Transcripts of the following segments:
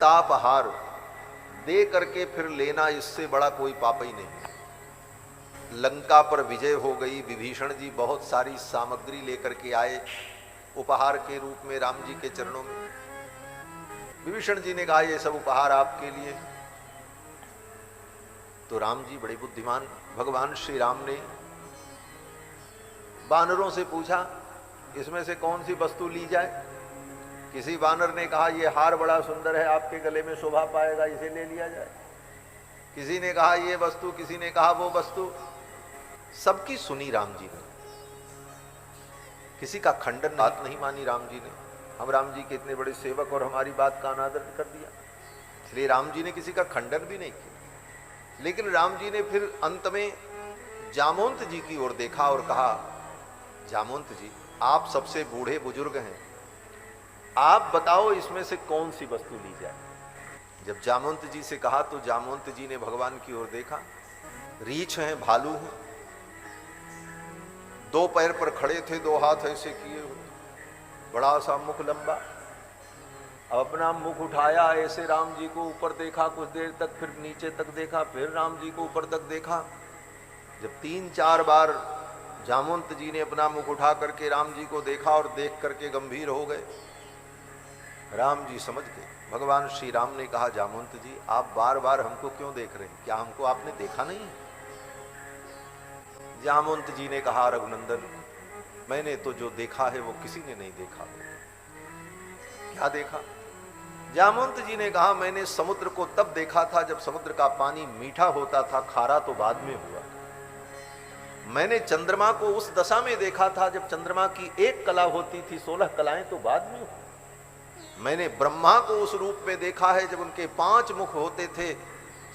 तापहार दे करके फिर लेना, इससे बड़ा कोई पाप ही नहीं। लंका पर विजय हो गई, विभीषण जी बहुत सारी सामग्री लेकर के आए उपहार के रूप में राम जी के चरणों में। विभीषण जी ने कहा ये सब उपहार आपके लिए। तो राम जी बड़े बुद्धिमान भगवान श्री राम ने वानरों से पूछा इसमें से कौन सी वस्तु ली जाए। किसी वानर ने कहा ये हार बड़ा सुंदर है, आपके गले में शोभा पाएगा, इसे ले लिया जाए। किसी ने कहा ये वस्तु, किसी ने कहा वो वस्तु। सबकी सुनी राम जी ने, किसी का खंडन बात नहीं मानी राम जी ने। हम राम जी के इतने बड़े सेवक और हमारी बात का अनादर कर दिया, इसलिए राम जी ने किसी का खंडन भी नहीं किया। लेकिन राम जी ने फिर अंत में जामवंत जी की ओर देखा और कहा जामवंत जी आप सबसे बूढ़े बुजुर्ग हैं, आप बताओ इसमें से कौन सी वस्तु ली जाए। जब जामवंत जी से कहा तो जामवंत जी ने भगवान की ओर देखा। रीछ हैं, भालू हैं, दो पैर पर खड़े थे, दो हाथ ऐसे किए हुए, बड़ा सा मुख लंबा। अब अपना मुख उठाया ऐसे राम जी को ऊपर देखा कुछ देर तक, फिर नीचे तक देखा, फिर राम जी को ऊपर तक देखा। जब 3-4 बार जामवंत जी ने अपना मुख उठा करके राम जी को देखा और देख करके गंभीर हो गए, राम जी समझ गए। भगवान श्री राम ने कहा जामवंत जी आप बार बार हमको क्यों देख रहे हैं, क्या हमको आपने देखा नहीं है। जामवंत जी ने कहा रघुनंदन मैंने तो जो देखा है वो किसी ने नहीं देखा। क्या देखा। जामवंत जी ने कहा मैंने समुद्र को तब देखा था जब समुद्र का पानी मीठा होता था, खारा तो बाद में हुआ। मैंने चंद्रमा को उस दशा में देखा था जब चंद्रमा की एक कला होती थी, 16 कलाएं तो बाद में हुई। मैंने ब्रह्मा को उस रूप में देखा है जब उनके 5 मुख होते थे,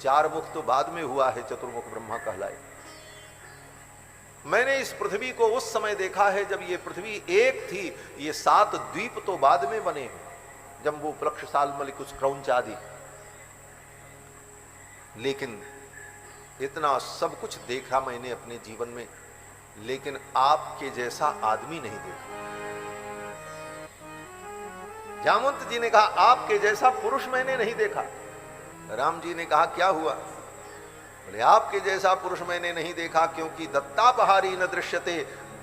4 मुख तो बाद में हुआ है, चतुर्मुख ब्रह्मा कहलाए। मैंने इस पृथ्वी को उस समय देखा है जब ये पृथ्वी एक थी, ये 7 द्वीप तो बाद में बने हैं, जम्बू प्लक्ष सालमल कुछ क्रौंच आदि। लेकिन इतना सब कुछ देखा मैंने अपने जीवन में, लेकिन आपके जैसा आदमी नहीं देखा। जामवंत जी ने कहा आपके जैसा पुरुष मैंने नहीं देखा। राम जी ने कहा क्या हुआ। बोले आपके जैसा पुरुष मैंने नहीं देखा क्योंकि दत्तापहारी न दृश्यते,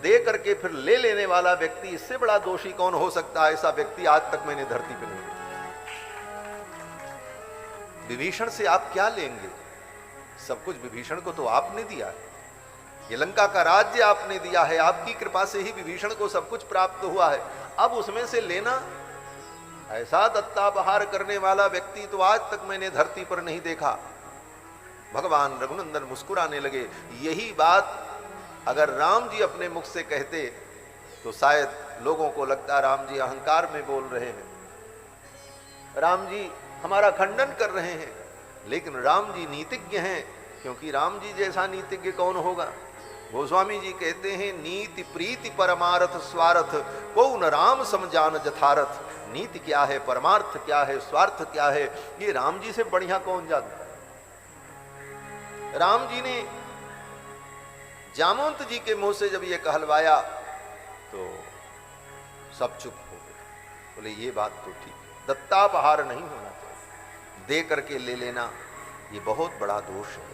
दे करके फिर ले लेने वाला व्यक्ति, इससे बड़ा दोषी कौन हो सकता है। ऐसा व्यक्ति आज तक मैंने धरती पर नहीं देखा। विभीषण से आप क्या लेंगे, सब कुछ विभीषण को तो आपने दिया है, ये लंका का राज्य आपने दिया है, आपकी कृपा से ही विभीषण को सब कुछ प्राप्त हुआ है। अब उसमें से लेना, ऐसा दत्तापहार करने वाला व्यक्ति तो आज तक मैंने धरती पर नहीं देखा। भगवान रघुनंदन मुस्कुराने लगे। यही बात अगर राम जी अपने मुख से कहते तो शायद लोगों को लगता राम जी अहंकार में बोल रहे हैं, राम जी हमारा खंडन कर रहे हैं। लेकिन राम जी नीतिज्ञ हैं, क्योंकि राम जी जैसा नीतिज्ञ कौन होगा। गोस्वामी जी कहते हैं नीति प्रीति परमार्थ स्वार्थ को न राम समझान जथारथ। नीति क्या है, परमार्थ क्या है, स्वार्थ क्या है, ये राम जी से बढ़िया कौन जानता है। राम जी ने जामवंत जी के मुंह से जब ये कहलवाया तो सब चुप हो गए। बोले ये बात तो ठीक है, दत्तापहार नहीं होना चाहिए, दे करके ले लेना ये बहुत बड़ा दोष है।